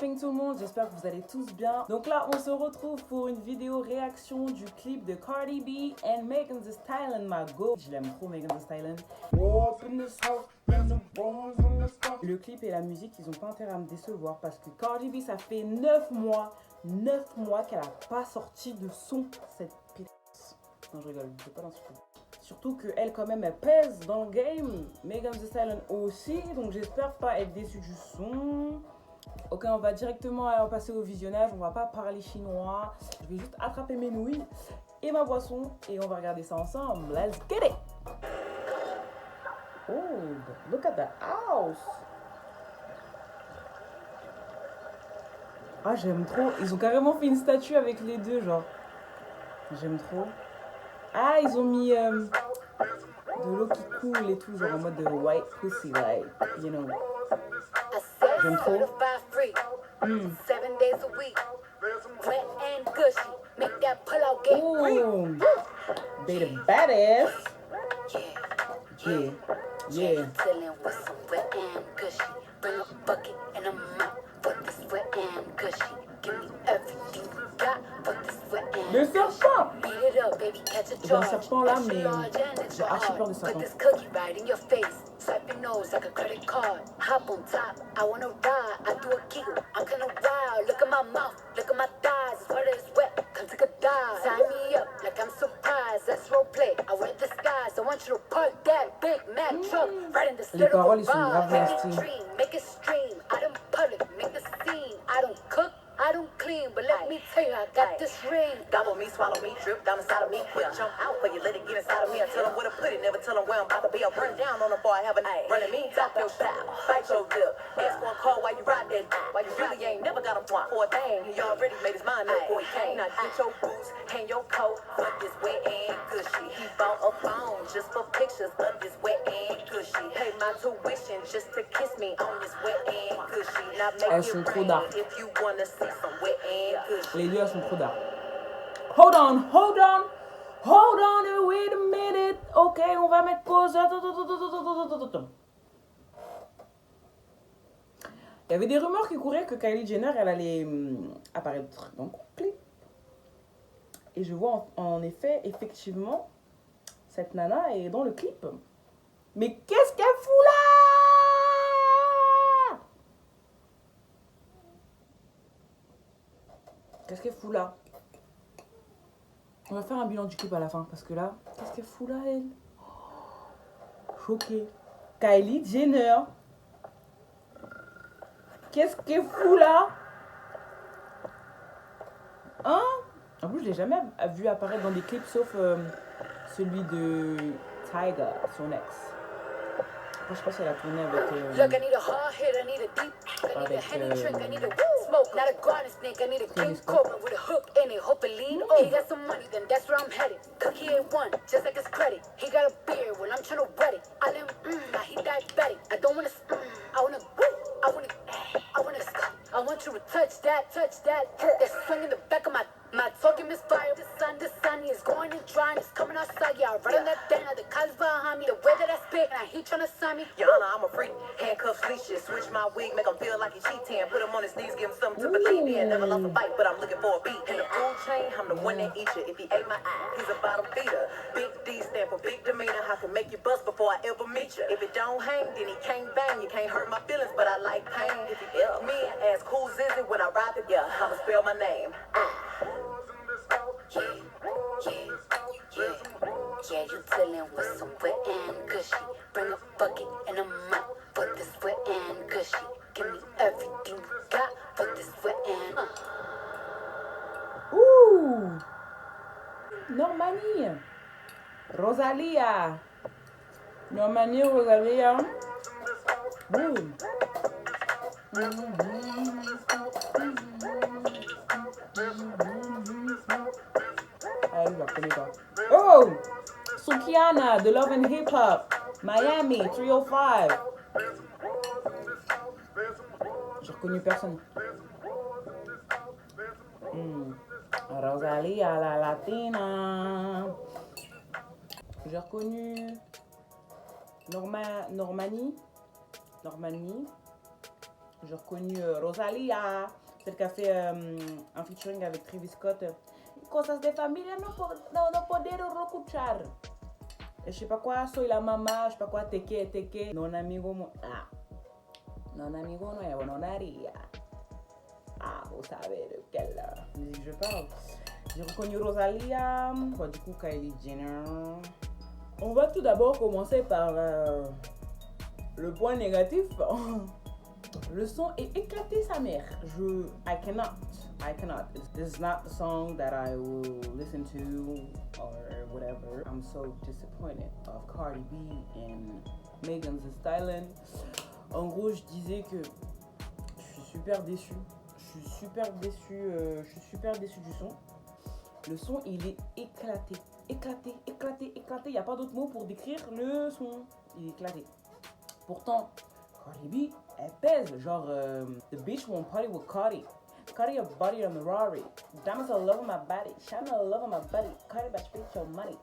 popping tout le monde, j'espère que vous allez tous bien. Donc là, on se retrouve pour une vidéo réaction du clip de Cardi B and Megan Thee Stallion, ma go. Je l'aime trop, Megan Thee Stallion. Le clip et la musique, ils ont pas intérêt à me décevoir parce que Cardi B, ça fait 9 mois qu'elle a pas sorti de son, cette pétasse. Non, je rigole, je vais pas l'insulter. Surtout qu'elle, quand même, elle pèse dans le game. Megan Thee Stallion aussi, donc j'espère pas être déçue du son. Ok, on va directement passer au visionnage. On va pas parler chinois. Je vais juste attraper mes nouilles et ma boisson et on va regarder ça ensemble. Let's get it! Oh, look at the house! Ah, j'aime trop. Ils ont carrément fait une statue avec les deux, genre. J'aime trop. Ah, ils ont mis de l'eau qui coule et tout, genre en mode de white pussy, like, you know. J'aime trop. Oh, they the baddest. Yeah, yeah. Le serpent! J'ai un serpent là, mais j'ai archi peur des serpents. Swipe your nose like a credit card. Hop on top, I wanna ride. I do a giggle, I'm kinda wild. Look at my mouth, look at my thighs. It's wet, it's wet, come take a dive. Tie me up like I'm surprised. That's role play, I wear disguise. I want you to park that Big Mac truck right in the center of the bar. Make it stream, out in public, make the scene. I don't cook, I don't clean, but let me tell you, I got this ring. Gobble me, swallow me, drip down inside of me. Quick jump out for you, let it get inside of me. I tell them where to put it, never tell them where I'm about to be. I'll run down on them before I have a night. Running me, top your shot, bite your lip. Ask for a call while you ride that dick. While you really ain't never got him for a thing. He already made his mind up before he came. Now get your boots, hang your coat, but this wet and gushy. He bought a phone just for pictures of this wet and gushy. Pay my tuition just to kiss me on this wet and gushy. Now make it rain if you wanna see some wet and gushy. Les deux, elles sont trop d'art. Hold on, wait a minute. Ok, on va mettre pause. Attends. Il y avait des rumeurs qui couraient que Kylie Jenner, elle allait apparaître dans le clip. Et je vois en effet, effectivement, cette nana est dans le clip. Mais qu'est-ce qu'elle fout là? Qu'est-ce qu'elle fout là? On va faire un bilan du clip à la fin, parce que là, qu'est-ce qu'elle fout là, elle? Choquée. Kylie Jenner. Qu'est-ce qu'elle fout là? Hein? En plus, je l'ai jamais vu apparaître dans des clips, sauf celui de Tyga, son ex. Après, je sais pas si elle a tourné avec not a garden snake, I need a king cobra with a hook in it. Hope it lean. Oh, he got some money, then that's where I'm headed. Cookie ain't one, just like his credit. He got a beard when I'm trying to wet it. I let him, now he diabetic. I don't wanna, I wanna, I want you to touch that. That swing in the back of my talking misfire. The sun is going and drying. It's coming outside, yeah, I run on that thing. The college behind me, the way that I spit, and he tryna sign me. Your Honor, I'm a freak. Handcuffs, leashes, switch my wig, make him feel like he's cheating. Put him on his knees, give him something to believe in. Never lost a fight, but I'm looking for a beat. In the food chain, I'm the one that eat you. If he ate my eye, he's a bottom feeder. Big D stand for big demeanor. I can make you bust before I ever meet you. If it don't hang, then he can't bang. You can't hurt my feelings, but I like pain. If you ill me and ask who's is it when I ride the yeah, I'ma spell my name. Yeah, you dealing with some wet and gushy. Bring a bucket and a mop for this wet and gushy. Give me everything you got for this wet and Ouh! Normanie! Rosalia! Normanie, Rosalia! Boom! Ah, lui, je la connais pas. Oh! Sukiana, de Love and Hip Hop, Miami, 305. J'ai reconnu personne. Rosalia, la Latina. J'ai reconnu Normanie. J'ai reconnu Rosalia, celle qui a fait un featuring avec Travis Scott. Cosas de familia no poder escuchar. Je sais pas quoi, soy la mama, je sais pas quoi, teke, non amigo, non amigo nuevo, non haría. Ah, vous savez de quelle musique je parle. J'ai reconnu Rosalia, du coup Kylie Jenner. On va tout d'abord commencer par le point négatif. Le son est éclaté sa mère. I cannot. This is not the song that I will listen to or whatever. I'm so disappointed of Cardi B and Megan Thee Stallion. En gros, je disais que je suis super déçu. Je suis super déçu du son. Le son, il est éclaté. Il n'y a pas d'autre mot pour décrire le son. Il est éclaté. Pourtant, Cardi B, elle pèse. Genre, the bitch won't party with Cardi. Cardi a body on the Rari. Diamonds all over my body. Shine all over my body. Cardi bitch, bitch your money.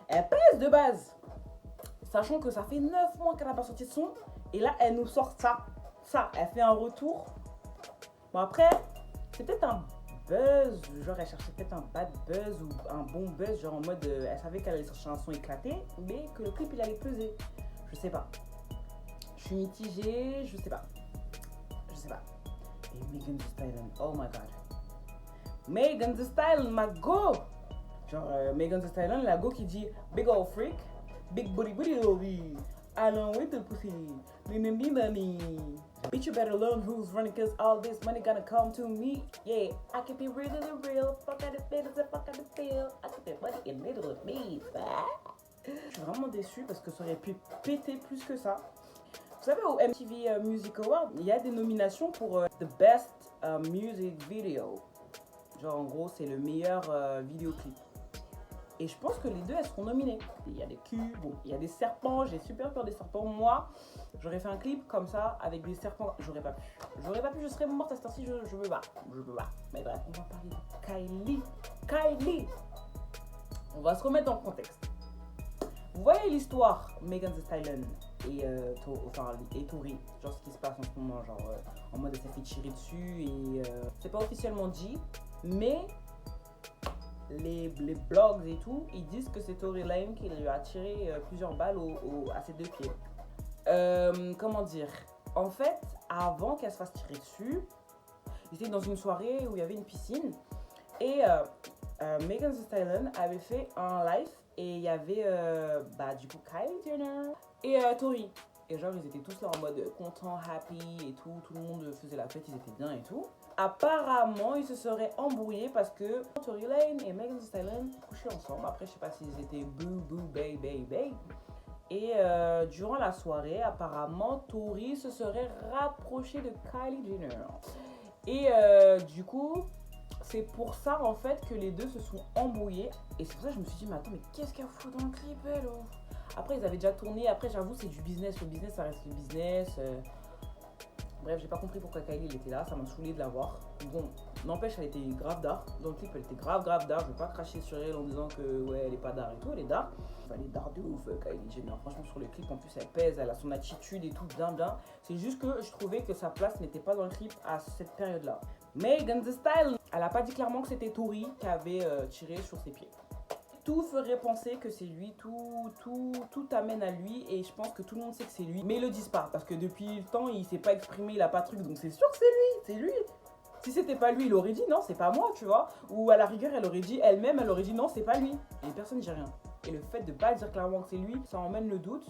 Elle pèse de base. Sachant que ça fait 9 mois qu'elle n'a pas sorti de son. Et là, elle nous sort ça. Elle fait un retour. Bon, après, c'est peut-être un buzz. Genre, elle cherchait peut-être un bad buzz ou un bon buzz. Genre en mode, elle savait qu'elle allait sortir un son éclaté. Mais que le clip, il allait peser. Je sais pas. Je suis mitigée, je sais pas. Et Megan Thee Stallion, oh my god. Megan Thee Stallion, ma go. Genre, Megan Thee Stallion, la go qui dit big old freak, big booty lobby. I don't wait the pussy. Bitch, you better learn who's running, cause all this money gonna come to me. Yeah, I can be real to the real. Fuck out the business, fuck out the feel. I can be money in the middle of me. Je suis vraiment déçue parce que ça aurait pu péter plus que ça. Vous savez, au MTV Music Award, il y a des nominations pour The Best Music Video. Genre, en gros, c'est le meilleur vidéoclip. Et je pense que les deux, elles seront nominées. Il y a des culs, bon, il y a des serpents. J'ai super peur des serpents. Moi, j'aurais fait un clip comme ça, avec des serpents. J'aurais pas pu, je serais morte à cette heure-ci, je veux pas. Mais bref, on va parler de Kylie. On va se remettre dans le contexte. Vous voyez l'histoire Megan Thee Stallion et Tory, genre ce qui se passe en ce moment, genre en mode elle s'est fait tirer dessus et c'est pas officiellement dit, mais les blogs et tout, ils disent que c'est Tory Lane qui lui a tiré plusieurs balles à ses deux pieds. Comment dire, en fait, avant qu'elle se fasse tirer dessus, ils étaient dans une soirée où il y avait une piscine et Megan Thee Stallion avait fait un live. Et il y avait du coup Kylie Jenner et Tory. Et genre ils étaient tous là en mode content, happy et tout. Tout le monde faisait la fête, ils étaient bien et tout. Apparemment ils se seraient embrouillés parce que Tory Lane et Megan Thee Stallion couchaient ensemble. Après je sais pas s'ils étaient boo, babe. Et durant la soirée, apparemment Tory se serait rapproché de Kylie Jenner. Et du coup... c'est pour ça en fait que les deux se sont embrouillés. Et c'est pour ça que je me suis dit, mais attends, mais qu'est-ce qu'elle fout dans le clip elle oh. Après ils avaient déjà tourné, après j'avoue c'est du business, le business ça reste le business. Bref, j'ai pas compris pourquoi Kylie elle était là, ça m'a saoulé de la voir. Bon, n'empêche elle était grave d'art, dans le clip elle était grave d'art, je veux pas cracher sur elle en disant que ouais elle est pas d'art et tout, elle est d'art. Elle est d'art de ouf Kylie Jenner, franchement sur le clip en plus elle pèse, elle a son attitude et tout, bien. C'est juste que je trouvais que sa place n'était pas dans le clip à cette période là. Megan Thee Stallion, elle a pas dit clairement que c'était Tory qui avait tiré sur ses pieds. Tout ferait penser que c'est lui, tout amène à lui et je pense que tout le monde sait que c'est lui. Mais ils le disent pas parce que depuis le temps il s'est pas exprimé, il a pas de truc, donc c'est sûr que c'est lui. Si c'était pas lui, il aurait dit non, c'est pas moi, tu vois. Ou à la rigueur, elle aurait dit elle-même, elle aurait dit non, c'est pas lui. Et personne ne dit rien. Et le fait de pas dire clairement que c'est lui, ça emmène le doute,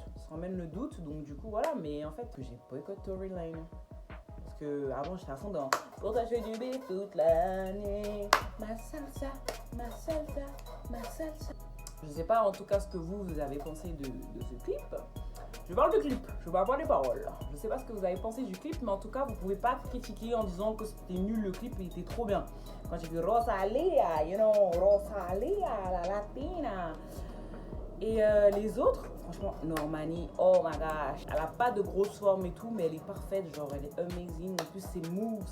donc du coup voilà. Mais en fait, j'ai boycott Tory Lane. Parce que avant j'étais à fond dans pour ça je fais du beat toute l'année. Ma salsa. Je sais pas en tout cas ce que vous avez pensé de ce clip. Je parle du clip, je parle pas des paroles. Je sais pas ce que vous avez pensé du clip, mais en tout cas vous pouvez pas critiquer en disant que c'était nul le clip, il était trop bien. Quand j'ai vu Rosalia, Rosalia, la latina. Et les autres, franchement, Normani, oh my gosh, elle a pas de grosse forme et tout, mais elle est parfaite, genre elle est amazing. En plus, ses moves,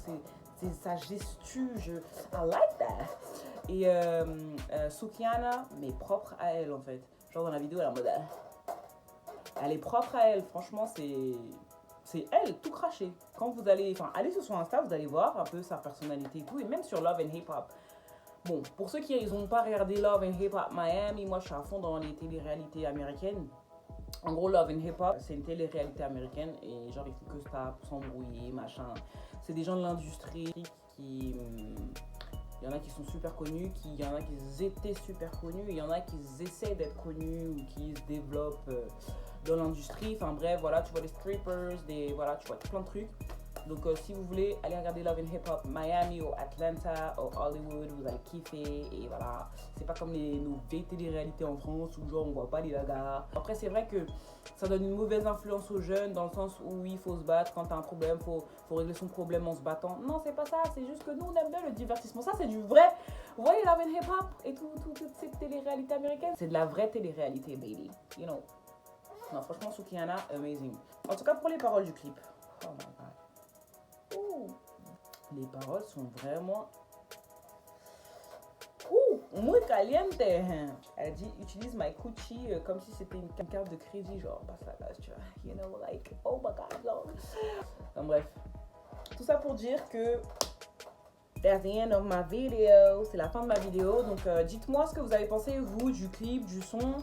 c'est sa gestu, I like that. Et Sukiana, mais propre à elle en fait. Genre dans la vidéo, elle est en mode. Elle est propre à elle, franchement, c'est c'est elle, tout craché. Quand vous allez, enfin, allez sur son Insta, vous allez voir un peu sa personnalité et tout, et même sur Love and Hip Hop. Bon, pour ceux qui n'ont pas regardé Love and Hip Hop Miami, moi je suis à fond dans les téléréalités américaines. En gros, Love and Hip Hop, c'est une télé-réalité américaine et genre ils font que ça pour s'embrouiller, machin. C'est des gens de l'industrie qui... Il y en a qui sont super connus, il y en a qui étaient super connus, il y en a qui essaient d'être connus ou qui se développent dans l'industrie. Enfin bref, voilà, tu vois les strippers, voilà, tu vois plein de trucs. Donc si vous voulez, allez regarder Love and Hip Hop Miami ou Atlanta ou Hollywood, vous allez kiffer. Et voilà, c'est pas comme nos vieilles télé-réalités en France où genre on voit pas les bagarres. Après c'est vrai que ça donne une mauvaise influence aux jeunes dans le sens où il faut se battre. Quand t'as un problème, faut régler son problème en se battant. Non, c'est pas ça, c'est juste que nous on aime bien le divertissement. Ça c'est du vrai. Vous voyez Love and Hip Hop et toutes ces télé-réalités américaines, c'est de la vraie télé-réalité, baby. You know. Non, franchement, Sukihana, amazing. En tout cas pour les paroles du clip. Oh my god. Ouh. Les paroles sont vraiment muy caliente. Elle dit utilise my coochie comme si c'était une carte de crédit, genre tu vois, you know, like oh my god, love. Donc bref, tout ça pour dire que that's the end of my video. C'est la fin de ma vidéo. Donc dites-moi ce que vous avez pensé vous du clip, du son.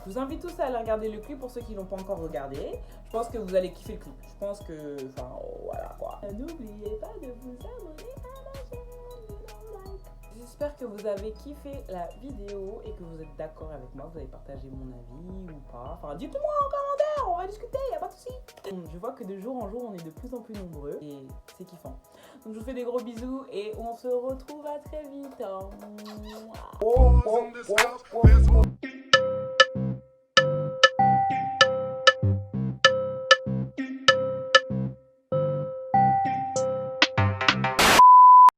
Je vous invite tous à aller regarder le clip pour ceux qui l'ont pas encore regardé. Je pense que vous allez kiffer le clip. Je pense que, enfin, voilà quoi. N'oubliez pas de vous abonner à ma chaîne. J'espère que vous avez kiffé la vidéo et que vous êtes d'accord avec moi. Vous avez partagé mon avis ou pas. Enfin, dites-moi en commentaire, on va discuter, y a pas de souci. Je vois que de jour en jour, on est de plus en plus nombreux et c'est kiffant. Donc je vous fais des gros bisous et on se retrouve à très vite.